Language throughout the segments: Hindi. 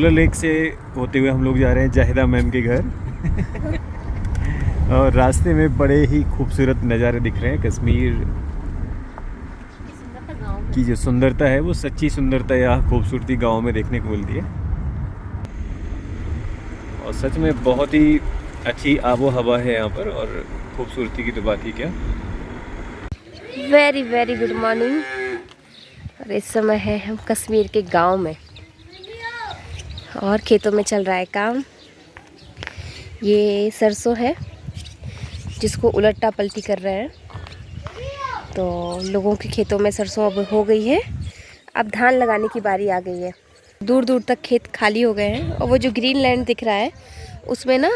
वुलर लेक से होते हुए हम लोग जा रहे हैं जाहिदा मैम के घर। और रास्ते में बड़े ही खूबसूरत नज़ारे दिख रहे हैं। कश्मीर की जो सुंदरता है वो सच्ची सुंदरता यहाँ खूबसूरती गांव में देखने को मिलती है। और सच में बहुत ही अच्छी आबो हवा है यहाँ पर, और खूबसूरती की तो बात ही क्या। Very very good morning. और इस समय है हम कश्मीर के गांव में और खेतों में चल रहा है काम। ये सरसों है जिसको उलटा पलटी कर रहे हैं। तो लोगों के खेतों में सरसों अब हो गई है, अब धान लगाने की बारी आ गई है। दूर दूर तक खेत खाली हो गए हैं और वो जो ग्रीन लैंड दिख रहा है उसमें ना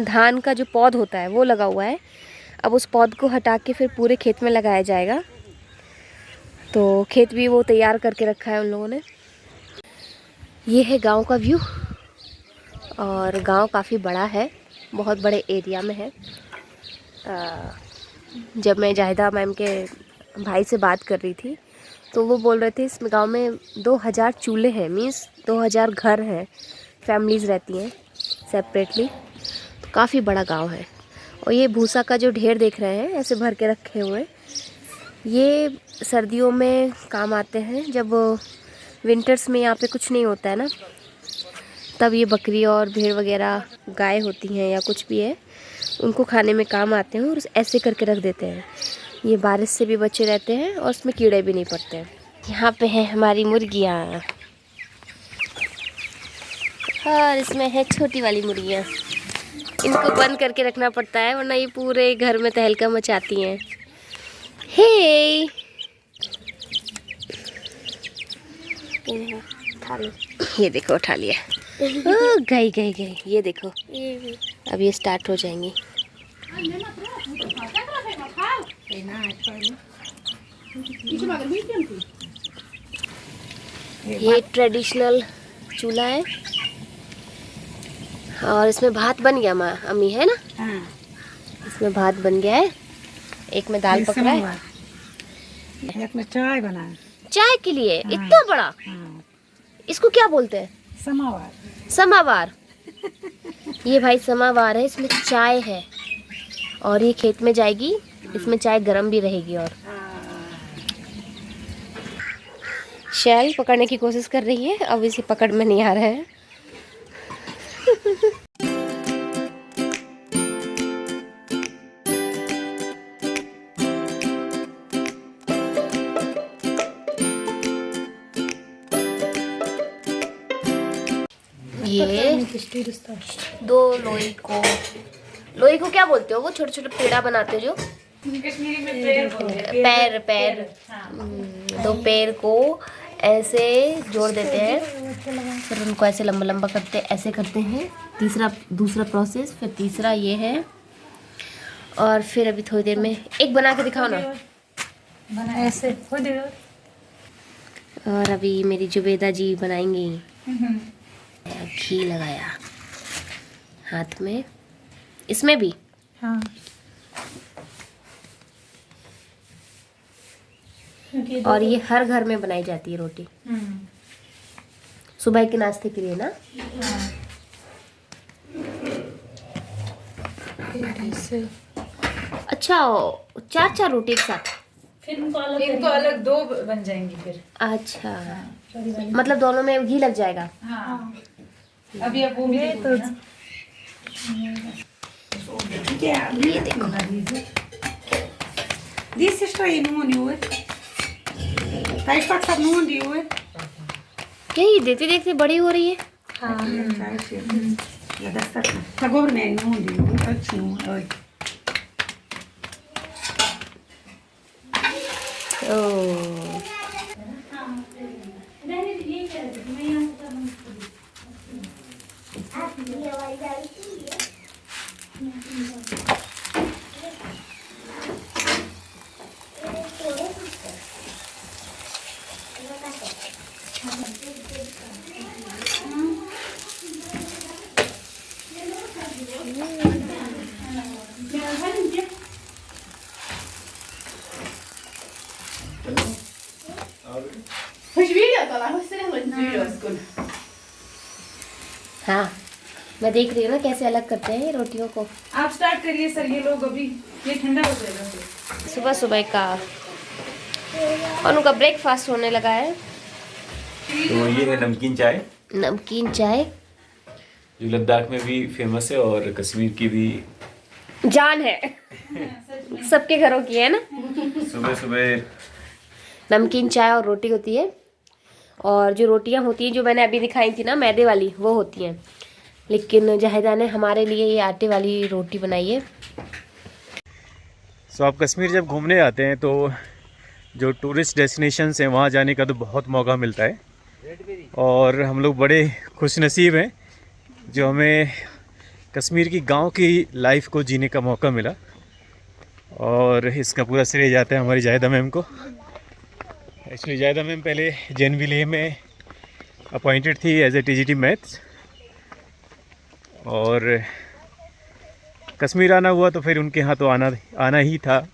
धान का जो पौध होता है वो लगा हुआ है। अब उस पौध को हटा के फिर पूरे खेत में लगाया जाएगा। तो खेत भी वो तैयार करके रखा है उन लोगों ने। ये है गांव का व्यू और गांव काफ़ी बड़ा है, बहुत बड़े एरिया में है। जब मैं जाहिदा मैम के भाई से बात कर रही थी तो वो बोल रहे थे इस गांव में 2000 चूल्हे हैं, मीन्स 2000 घर हैं, फैमिलीज़ रहती हैं सेपरेटली। तो काफ़ी बड़ा गांव है। और ये भूसा का जो ढेर देख रहे हैं ऐसे भर के रखे हुए, ये सर्दियों में काम आते हैं। जब विंटर्स में यहाँ पे कुछ नहीं होता है ना, तब ये बकरी और भेड़ वगैरह गाय होती हैं या कुछ भी है, उनको खाने में काम आते हैं और ऐसे करके रख देते हैं। ये बारिश से भी बचे रहते हैं और उसमें कीड़े भी नहीं पड़ते हैं। यहाँ पे हैं हमारी मुर्गियाँ और इसमें है छोटी वाली मुर्गियाँ। इनको बंद करके रखना पड़ता है वरना ये पूरे घर में तहलका मचाती हैं। हे ये देखो उठा लिया। गई गई गई, ये देखो अब ये स्टार्ट हो जाएंगी। ये ट्रेडिशनल चूल्हा है और इसमें भात बन गया। माँ अम्मी है ना, इसमें भात बन गया है। एक में दाल पक रहा है, एक में चाय बना। चाय के लिए इतना बड़ा, इसको क्या बोलते हैं? समावार। समावार। ये भाई समावार है, इसमें चाय है और ये खेत में जाएगी। इसमें चाय गरम भी रहेगी। और शैल पकड़ने की कोशिश कर रही है, अब इसे पकड़ में नहीं आ रहा है। ये दो लोई को क्या बोलते हो? वो छोटे छोटे पेड़ा बनाते हो जो पैर पैर, दो पैर को ऐसे जोड़ देते हैं, फिर उनको ऐसे लंबा लंबा करते ऐसे करते हैं। दूसरा प्रोसेस, फिर तीसरा ये है। और फिर अभी थोड़ी देर में एक बना के दिखाओ ना। ऐसे और अभी मेरी जुबेदा जी बनाएंगी। घी लगाया हाथ में, इसमें भी। हाँ। और ये हर घर में बनाई जाती है रोटी, सुबह के नाश्ते के लिए ना। अच्छा, 4 रोटी एक साथ, फिर इनको अलग 2 बन जाएंगी फिर। अच्छा, मतलब दोनों में घी लग जाएगा। हाँ। अभी अब वो भी तो ये देखो, This is try noon you it. Taste got some noon you it. यही देखते देखते बड़ी हो रही है। हाँ। या दस्ता था गोबर में noon you अच्छी noon ओए। ओह, Hogy videót alá, hogy szeretem, hogy bűrözkön. मैं देख रही हूँ ना कैसे अलग करते हैं रोटियों को। आप स्टार्ट करिए सर, ये लोग अभी ये ठंडा हो जाएगा फिर। सुबह सुबह का और उनका ब्रेकफास्ट होने लगा है। तो ये है नमकीन चाय, नमकीन चाय जो लद्दाख में भी फेमस है और कश्मीर की भी जान है, सबके घरों की है ना। सुबह सुबह नमकीन चाय और रोटी होती है, और जो रोटियां होती हैं जो मैंने अभी दिखाई थी ना मैदे वाली, वो होती हैं, लेकिन जाहिदा ने हमारे लिए ये आटे वाली रोटी बनाई है। सो आप कश्मीर जब घूमने आते हैं तो जो टूरिस्ट डेस्टिनेशंस हैं वहाँ जाने का तो बहुत मौका मिलता है, और हम लोग बड़े खुशनसीब हैं जो हमें कश्मीर की गांव की लाइफ को जीने का मौका मिला, और इसका पूरा श्रेय जाता है हमारी जाहिदा मैम को। एक्चुअली जाहिदा मैम पहले JNV में अपॉइंटेड थी एज ए TGT मैथ्स, और कश्मीर आना हुआ तो फिर उनके यहाँ तो आना ही था,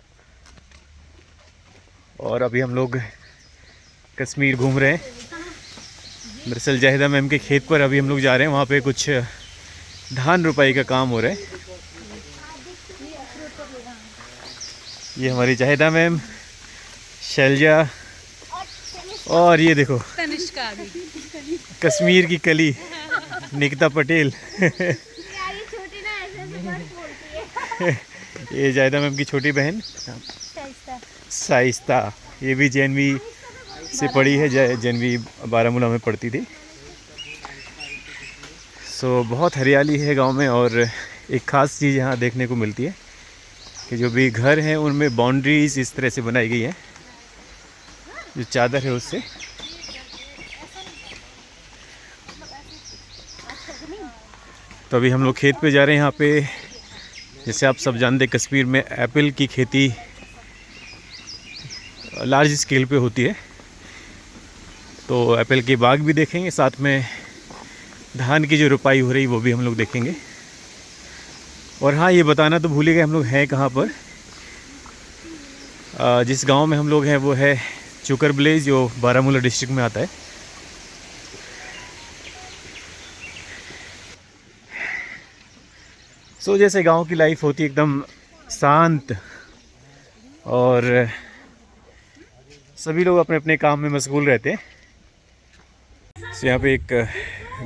और अभी हम लोग कश्मीर घूम रहे हैं। दरअसल जाहिदा मैम के खेत पर अभी हम लोग जा रहे हैं, वहाँ पे कुछ धान रुपाई का काम हो रहा है। ये हमारी जाहिदा मैम, शैलजा, और ये देखो तनिष्का भी, कश्मीर की कली निकिता पटेल। ये जाहिदा मैम की छोटी बहन साइस्ता, ये भी JNV से पढ़ी है, JNV बारामूला में पढ़ती थी। सो बहुत हरियाली है गांव में, और एक ख़ास चीज़ यहाँ देखने को मिलती है कि जो भी घर हैं उनमें बाउंड्रीज इस तरह से बनाई गई हैं, जो चादर है उससे। तो अभी हम लोग खेत पे जा रहे हैं। यहाँ पे जैसे आप सब जानते हैं कश्मीर में एप्पल की खेती लार्ज स्केल पे होती है, तो एप्पल के बाग भी देखेंगे, साथ में धान की जो रुपाई हो रही वो भी हम लोग देखेंगे। और हाँ, ये बताना तो भूल ही गए, हम लोग हैं कहाँ पर। जिस गांव में हम लोग हैं वो है चुकर विलेज, जो बारामूला डिस्ट्रिक्ट में आता है। सो जैसे गांव की लाइफ होती है, एकदम शांत, और सभी लोग अपने अपने काम में मशगूल रहते हैं। सो यहाँ पे एक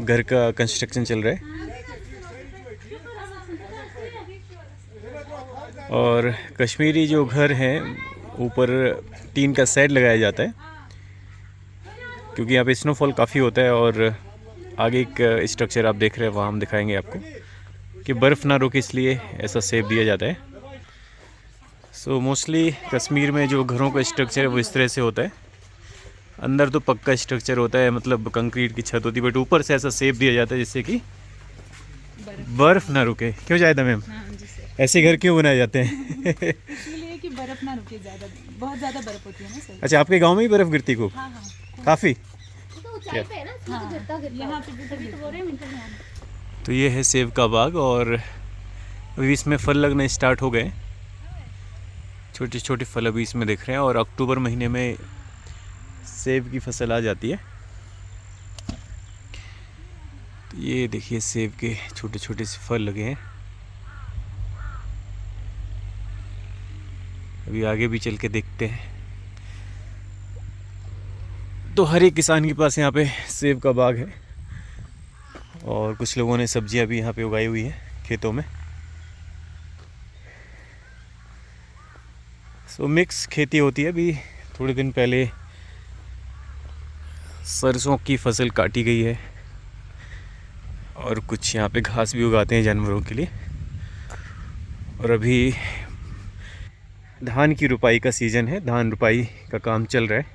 घर का कंस्ट्रक्शन चल रहा है, और कश्मीरी जो घर हैं ऊपर टीन का शेड लगाया जाता है, क्योंकि यहाँ पे स्नोफॉल काफ़ी होता है। और आगे एक स्ट्रक्चर आप देख रहे हैं, वहाँ हम दिखाएंगे आपको कि बर्फ़ ना रुके, इसलिए ऐसा शेप दिया जाता है। सो मोस्टली कश्मीर में जो घरों का स्ट्रक्चर है वो इस तरह से होता है। अंदर तो पक्का स्ट्रक्चर होता है, मतलब कंक्रीट की छत होती है, बट ऊपर से ऐसा शेप दिया जाता है जिससे कि बर्फ़ ना रुके। क्यों जायदा मैम? ऐसे घर क्यों बनाए जाते हैं? इसलिए कि बर्फ ना रुके, ज़्यादा बहुत ज़्यादा बर्फ होती है ना सर। अच्छा, आपके गांव में ही बर्फ़ गिरती खूब? हाँ हाँ, काफ़ी। तो ये है सेब का बाग, और अभी इसमें फल लगने स्टार्ट हो गए। छोटे छोटे फल अभी इसमें दिख रहे हैं, और अक्टूबर महीने में सेब की फसल आ जाती है। तो ये देखिए सेब के छोटे छोटे से फल लगे हैं। अभी आगे भी चल के देखते हैं। तो हर एक किसान के पास यहाँ पे सेब का बाग है, और कुछ लोगों ने सब्जियां भी यहाँ पे उगाई हुई हैं खेतों में। सो मिक्स खेती होती है। अभी थोड़े दिन पहले सरसों की फसल काटी गई है, और कुछ यहाँ पे घास भी उगाते हैं जानवरों के लिए। और अभी धान की रुपाई का सीज़न है, धान रुपाई का काम चल रहा है।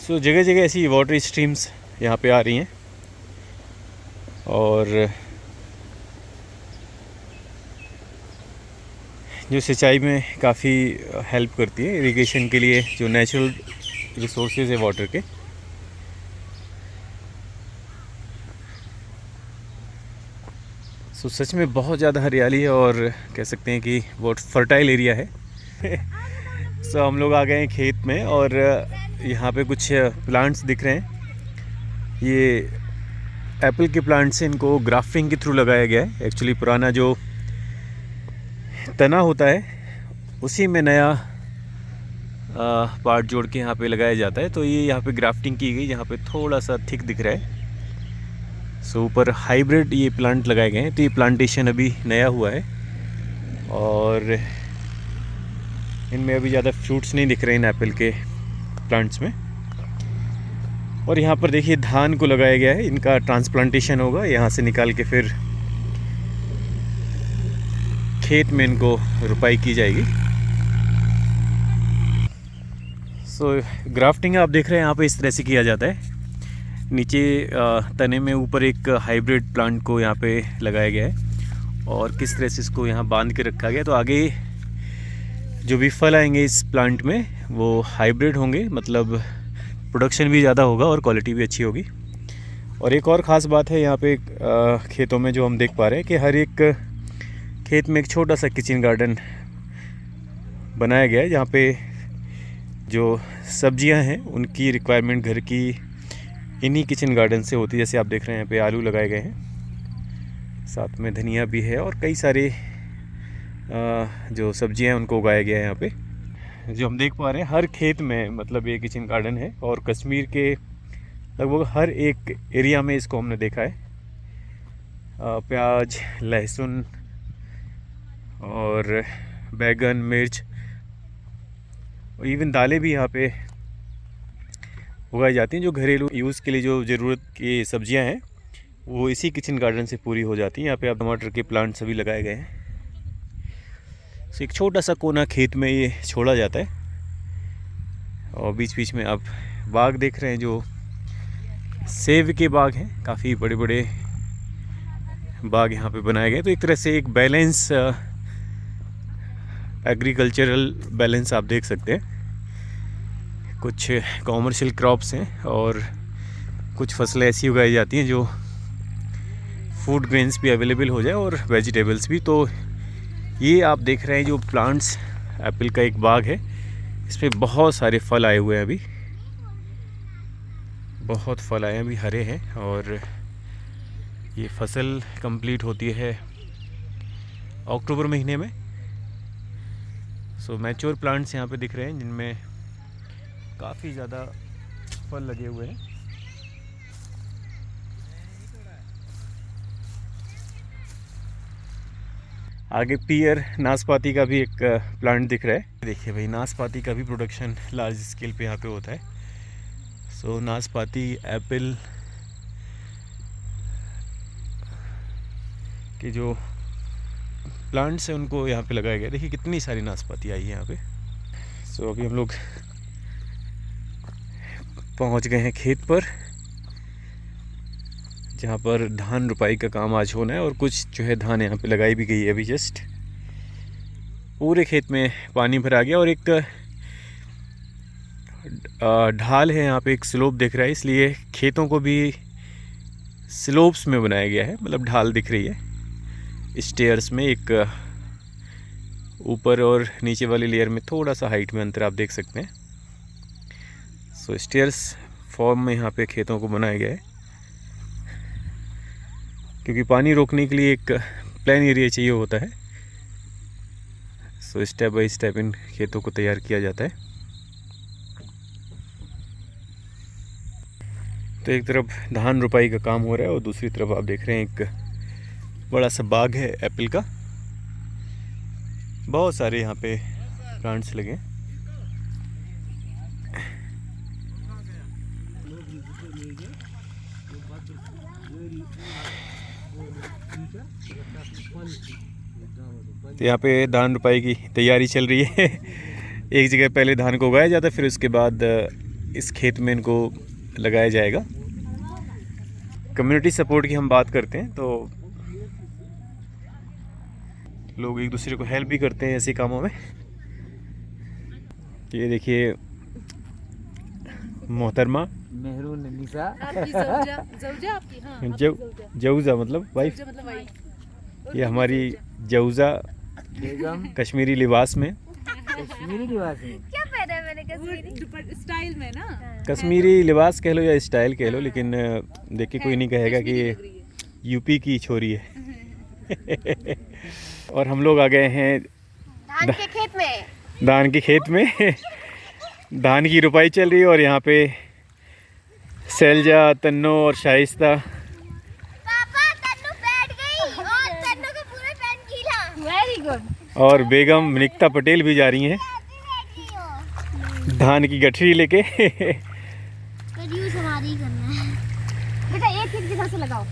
सो जगह जगह ऐसी वाटर स्ट्रीम्स यहाँ पे आ रही हैं, और जो सिंचाई में काफ़ी हेल्प करती है, इरिगेशन के लिए जो नेचुरल रिसोर्सेज है वाटर के। सो सच में बहुत ज़्यादा हरियाली है, और कह सकते हैं कि बहुत फर्टाइल एरिया है। सो हम लोग आ गए हैं खेत में, और यहाँ पे कुछ प्लांट्स दिख रहे हैं। ये एप्पल के प्लांट से इनको ग्राफ्टिंग के थ्रू लगाया गया है। एक्चुअली पुराना जो तना होता है उसी में नया पार्ट जोड़ के यहाँ पे लगाया जाता है। तो ये यहाँ पे ग्राफ्टिंग की गई, यहाँ पे थोड़ा सा थिक दिख रहा है। सो ऊपर हाइब्रिड ये प्लांट लगाए गए हैं। तो ये प्लांटेशन अभी नया हुआ है और इनमें अभी ज़्यादा फ्रूट्स नहीं दिख रहे इन एप्पल के प्लांट्स में। और यहाँ पर देखिए धान को लगाया गया है, इनका ट्रांसप्लांटेशन होगा, यहाँ से निकाल के फिर खेत में इनको रुपाई की जाएगी। सो ग्राफ्टिंग आप देख रहे हैं यहाँ पे इस तरह से किया जाता है। नीचे तने में ऊपर एक हाइब्रिड प्लांट को यहाँ पे लगाया गया है और किस तरह से इसको यहाँ बांध के रखा गया। तो आगे जो भी फल आएंगे इस प्लांट में वो हाइब्रिड होंगे, मतलब प्रोडक्शन भी ज़्यादा होगा और क्वालिटी भी अच्छी होगी। और एक और ख़ास बात है यहाँ पे खेतों में जो हम देख पा रहे हैं कि हर एक खेत में एक छोटा सा किचन गार्डन बनाया गया है, जहाँ पे जो सब्जियां हैं उनकी रिक्वायरमेंट घर की इन्हीं किचन गार्डन से होती है। जैसे आप देख रहे हैं यहाँ पे आलू लगाए गए हैं, साथ में धनिया भी है और कई सारे जो सब्जियां हैं उनको उगाया गया है यहाँ पे। जो हम देख पा रहे हैं हर खेत में मतलब ये किचन गार्डन है और कश्मीर के लगभग हर एक एरिया में इसको हमने देखा है। प्याज, लहसुन और बैगन, मिर्च और इवन दालें भी यहाँ पे उगाई जाती हैं। जो घरेलू यूज़ के लिए जो ज़रूरत की सब्जियां हैं वो इसी किचन गार्डन से पूरी हो जाती हैं। यहाँ पे आप टमाटर के प्लांट सभी लगाए गए हैं। तो एक छोटा सा कोना खेत में ये छोड़ा जाता है और बीच बीच में आप बाग देख रहे हैं जो सेब के बाग हैं। काफ़ी बड़े बड़े बाग यहाँ पे बनाए गए। तो एक तरह से एक बैलेंस, एग्रीकल्चरल बैलेंस आप देख सकते हैं। कुछ कॉमर्शियल क्रॉप्स हैं और कुछ फसलें ऐसी उगाई जाती हैं जो फूड ग्रेन्स भी अवेलेबल हो जाए और वेजिटेबल्स भी। तो ये आप देख रहे हैं जो प्लांट्स, एप्पल का एक बाग है, इसमें बहुत सारे फल आए हुए हैं। अभी बहुत फल आए हैं, अभी हरे हैं और ये फसल कंप्लीट होती है अक्टूबर महीने में। सो मैच्योर प्लांट्स यहाँ पे दिख रहे हैं जिनमें काफ़ी ज़्यादा फल लगे हुए हैं। आगे पियर नाशपाती का भी एक प्लांट दिख रहा है। देखिए भाई, नाशपाती का भी प्रोडक्शन लार्ज स्केल पे यहाँ पे होता है। सो नाशपाती, एप्पल के जो प्लांट्स हैं उनको यहाँ पे लगाया गया। देखिए कितनी सारी नाशपाती आई है यहाँ पे। सो अभी हम लोग पहुँच गए हैं खेत पर, जहाँ पर धान रुपाई का काम आज होना है और कुछ जो है धान यहाँ पे लगाई भी गई है। अभी जस्ट पूरे खेत में पानी भरा गया और एक ढाल है यहाँ पे, एक स्लोप दिख रहा है, इसलिए खेतों को भी स्लोप्स में बनाया गया है। मतलब ढाल दिख रही है स्टेयर्स में, एक ऊपर और नीचे वाली लेयर में थोड़ा सा हाइट में अंतर आप देख सकते हैं। सो स्टेयर्स फॉर्म में यहाँ पे खेतों को बनाया गया है, क्योंकि पानी रोकने के लिए एक प्लेन एरिया चाहिए होता है। So step by step in खेतों को तैयार किया जाता है। तो एक तरफ धान रुपाई का काम हो रहा है और दूसरी तरफ आप देख रहे हैं एक बड़ा सा बाग है एप्पल का। बहुत सारे यहाँ पे प्लांट्स लगे हैं। तो यहाँ पे धान रुपाई की तैयारी चल रही है। एक जगह पहले धान को उगाया जाता है, फिर उसके बाद इस खेत में इनको लगाया जाएगा। कम्युनिटी सपोर्ट की हम बात करते हैं तो लोग एक दूसरे को हेल्प भी करते हैं ऐसे कामों में। ये देखिए मोहतरमा मेहरून निशा, आपकी ज़ौजा आपकी, हाँ, आपकी जऊज़ा मतलब वाइफ। ज़ौजा मतलब वाइफ। ये हमारी जऊज़ा बेगम कश्मीरी लिबास में। कश्मीरी निवासी। क्या पहना है मैंने? वो स्टाइल में ना। कश्मीरी लिबास कह लो या स्टाइल कह लो, लेकिन देख के कोई नहीं कहेगा कि ये यूपी की छोरी है। और हम लोग आ गए हैं धान के खेत में। धान के खेत में। धान की रुपाई चल रही है और यहाँ पे सैलजा, तन्नो और शाइस्ता। पापा तन्नू बैठ गई और तन्नू का पूरा पैंट गीला। Very good. और बेगम निकिता पटेल भी जा रही हैं धान की गठरी लेके। यूज हमारी करना है बेटा, एक एक जगह से लगाओ।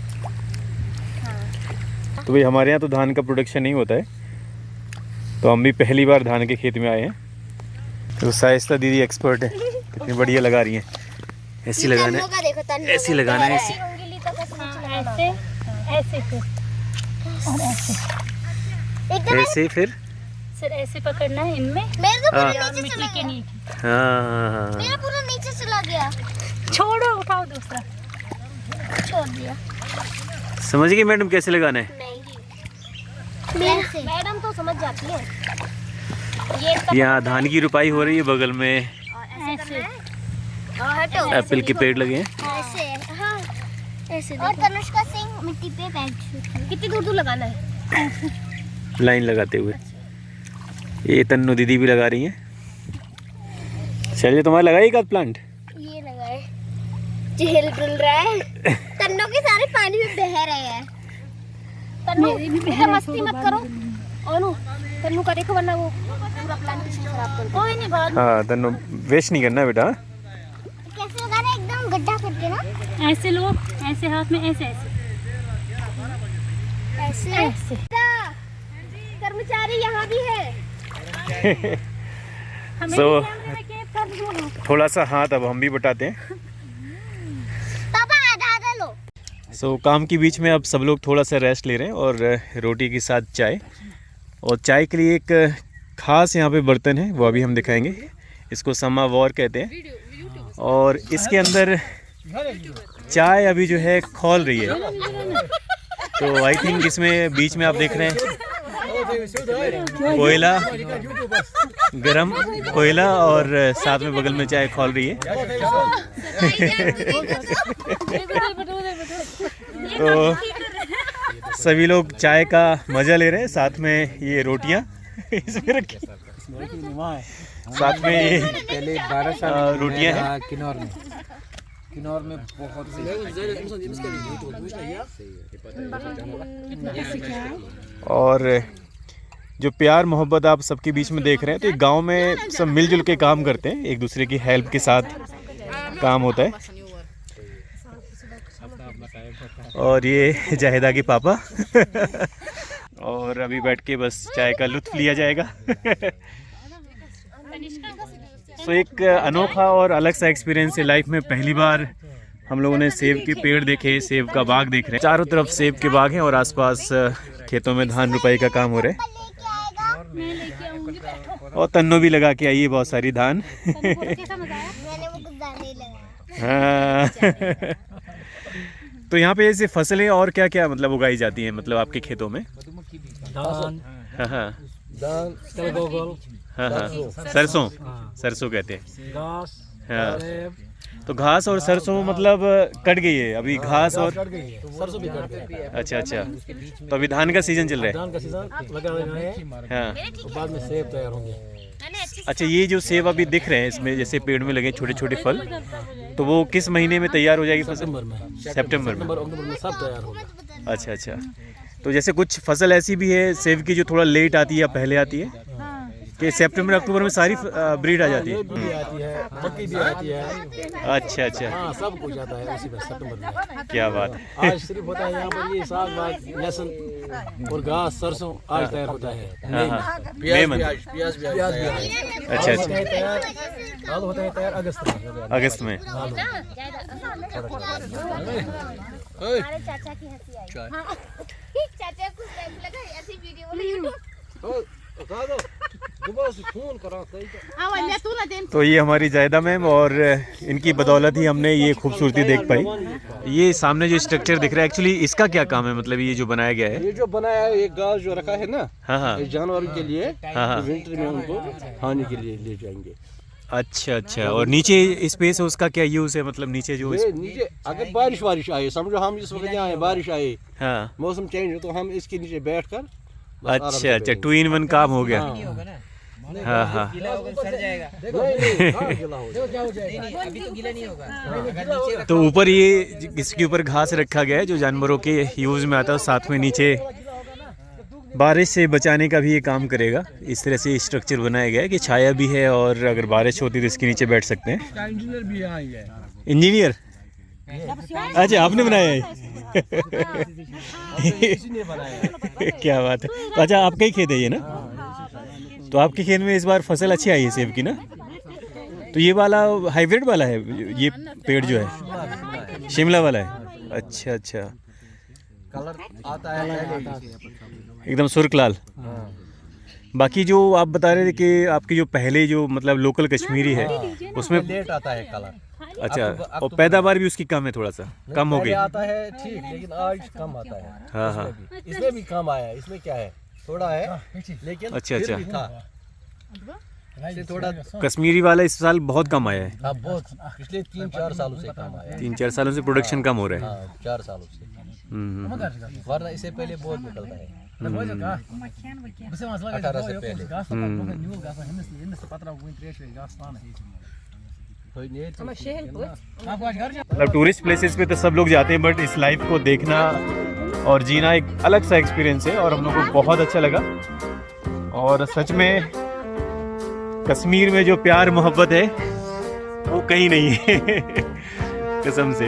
तो भाई हमारे यहाँ तो धान का प्रोडक्शन नहीं होता है, तो हम भी पहली बार धान के खेत में आए हैं। तो शाइस्ता दीदी एक्सपर्ट है, कितनी बढ़िया लगा रही हैं। ऐसी लगाना है, ऐसी लगाना है, ऐसी ऐसे फिर सर ऐसे पकड़ना है इनमें। मेरे तो पूरा हाँ। नीचे चला गया। हाँ मेरा पूरा नीचे चला गया। छोड़ो, उठाओ दूसरा। छोड़ दिया। समझ गई मैडम कैसे लगाना है? नहीं, मैडम तो समझ जाती है। ये यहाँ धान की रुपाई हो रही है, बगल में ऐसे हटो। एप्पल के पेड़ लगे हैं। ऐसे हाँ, ऐसे और तनुष्का सिंह मिट्टी पे पैंट। कितनी दूर दूर लगाना है? लाइन लगाते हुए। ये तन्नो दीदी भी लगा रही हैं। शैलजा तुम्हारा लगाई का प्लांट? ये लगाए। चेहल डुल रहा है। तन्नो के सारे पानी में बह रहे हैं। तन्नो बेटा मस्ती मत करो। ओनू तन्नू का देखो, वरना वो पूरा प्लांटेशन खराब कर देगा। कोई नहीं बात। हाँ तन्नो, वेस्ट नहीं करना बेटा। कैसे लगाना है? एकदम गड्ढा करके ना। ऐसे लो, ऐसे हाथ में, ऐसे ऐसे ऐसे। कर्मचारी यहाँ भी है। So, थोड़ा सा हाथ अब हम भी बटाते हैं। पापा आधा आधा लो। सो काम के बीच में अब सब लोग थोड़ा सा रेस्ट ले रहे हैं और रोटी के साथ चाय। और चाय के लिए एक खास यहाँ पे बर्तन है, वो अभी हम दिखाएंगे। इसको समावोर कहते हैं और इसके अंदर चाय अभी जो है खौल रही है। तो आई थिंक इसमें बीच में आप देख रहे हैं कोयला, गरम कोयला, और साथ में बगल में चाय खौल रही है। तो सभी लोग चाय का मजा ले रहे हैं, साथ में ये रोटियां इसमें रखी, साथ में ये पहले 12 साल रोटियां हैं। किन्नौर में बहुत और जो प्यार मोहब्बत आप सबके बीच में देख रहे हैं, तो गांव में सब मिलजुल के काम करते हैं, एक दूसरे की हेल्प के साथ काम होता है। और ये जाहिदा के पापा। और अभी बैठ के बस चाय का लुत्फ लिया जाएगा। सो एक अनोखा और अलग सा एक्सपीरियंस है लाइफ में। पहली बार हम लोगों ने सेब के पेड़ देखे, सेब का बाग देख रहे हैं। चारों तरफ सेब के बाग हैं और आसपास खेतों में धान रुपाई का काम हो रहा है। और तन्नो भी लगा के आई है बहुत सारी धान। हाँ। तो यहाँ पे ऐसे फसलें और क्या क्या मतलब उगाई जाती हैं, मतलब आपके खेतों में? धान, हाँ हाँ दाल, तेलगोगल, हाँ हाँ, सरसों, सरसों कहते हैं। घास, हाँ, सेब, तो घास और सरसों मतलब कट गई है अभी घास और? कट गई है, सरसों भी कट गई है। अच्छा अच्छा, तो अभी धान का सीजन चल रहा धान का सीजन लगा हुआ है, है। हाँ, तो बाद में सेब तैयार होंगे। अच्छा, ये जो सेब अभी दिख रहे हैं इसमें जैसे पेड़ में लगे छोटे छोटे फल, तो वो किस महीने में तैयार हो जाएगी फसल? सितंबर में, सितंबर में। अक्टूबर में सब तैयार होगा। अच्छा अच्छा, तो जैसे कुछ फसल ऐसी भी है सेब की जो थोड़ा लेट आती है या पहले आती है, कि सितंबर अक्टूबर में सारी ब्रीड आ जाती है? भी आती है, मक्की भी आती है। अच्छा अच्छा, हाँ, सब कुछ आता है उसी में सितंबर में। क्या बात है। आज सिर्फ होता है यहाँ पर ये साग वाग, लहसुन और घास, सरसों आज तैयार होता है। हाँ हाँ, मई मंथ। प्याज भी अच्छा अच्छा, आलू होता है तैयार अगस्त में। अगस्त में। हमारे चाचा की हंसी आई। हाँ। चाचा को लगा ऐसी वीडियो बोले यूट्यूब। तो ये हमारी जायदा मैम, और इनकी बदौलत ही हमने ये खूबसूरती देख पाई। ये सामने जो स्ट्रक्चर दिख रहा है, एक्चुअली इसका क्या काम है, मतलब ये जो बनाया गया है? ये जो बनाया है, ये घास जो रखा है ना, हाँ हाँ ये जानवरों के लिए हाँ हाँ, विंटर में उनको खाने के लिए ले जाएंगे। अच्छा अच्छा, और नीचे स्पेस है उसका क्या यूज़ है, मतलब नीचे जो ये नीचे अगर बारिश वारिश आए, समझो हम इस वक्त यहाँ आए, बारिश आए, हाँ मौसम चेंज हो, तो हम इसके नीचे बैठ कर बस आराम से अच्छा अच्छा, बैठेंगे। 2 in 1 काम हो गया। हाँ हाँ तो ऊपर ये इसके ऊपर घास रखा गया है जो जानवरों के यूज़ में आता है, साथ में नीचे बारिश से बचाने का भी ये काम करेगा। इस तरह से स्ट्रक्चर बनाया गया है कि छाया भी है और अगर बारिश होती है तो इसके नीचे बैठ सकते हैं। इंजीनियर भी यहाँ ही है। इंजीनियर, अच्छा आपने बनाया है किसी ने बनाया है। क्या बात है। तो अच्छा आपका ही खेत है ये ना, तो आपके खेत में इस बार फसल अच्छी आई है सेब की ना। तो ये वाला हाइब्रिड वाला है, ये पेड़ जो है शिमला वाला है। अच्छा अच्छा, कलर आता है एकदम सुर्ख लाल। बाकी जो आप बता रहे थे कि आपकी जो पहले जो मतलब लोकल कश्मीरी है उसमें लेट आता है कलर। अच्छा, और पैदावार भी उसकी कम है, थोड़ा सा कम हो गई। पहले आता है ठीक, लेकिन आज कम आता है। हाँ हाँ, इसमें भी कम आया है। इसमें क्या है, थोड़ा है लेकिन अच्छा, फिर अच्छा। भी था। इससे थोड़ा कश्मीरी वाला इस साल बहुत कम आया है। हाँ, बहुत पिछले 3-4 सालों से कम आया है। 3-4 सालों से प्रोडक्शन कम हो रहा है। हाँ, 4 सालों से। वरना इससे पहले बहुत निकलता है। 18 से पहले। मतलब टूरिस्ट प्लेसेस पे तो सब लोग जाते हैं, बट इस लाइफ को देखना और जीना एक अलग सा एक्सपीरियंस है और हम लोग को बहुत अच्छा लगा। और सच में कश्मीर में जो प्यार मोहब्बत है वो कहीं नहीं है कसम से।